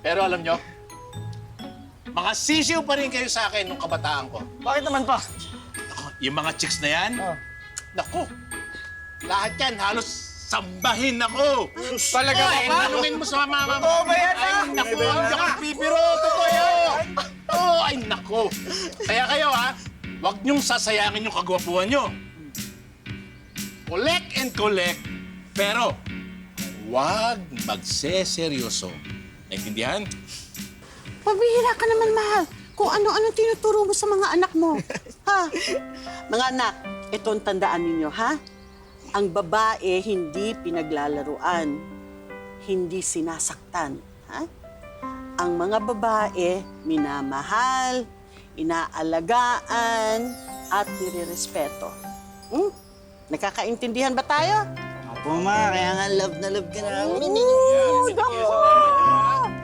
Pero alam nyo, mga sisiw pa rin kayo sa akin nung kabataan ko. Bakit naman pa? Ako, yung mga chicks na yan, Oh. naku, lahat yan halos sambahin ako. Talaga ba? Ay, tanungin mo sa mama mo. Totoo ba yan, Ay, ha? naku, hindi ako bibiro. Totoo yan. Oo, ay, naku. Kaya kayo, ha, huwag niyong sasayangin yung kagwapuhan niyo. Collect and collect, pero huwag magseseryoso. Naintindihan? Pabihira ka naman, mahal. Kung ano-ano tinuturo mo sa mga anak mo. Ha? Mga anak, itong tandaan ninyo, ha? Ang babae hindi pinaglalaruan, hindi sinasaktan, ha? Ang mga babae minamahal, inaalagaan, at nirerespeto. Nakakaintindihan ba tayo? Opo, ma. Kaya nga love na love ka namin. Oo,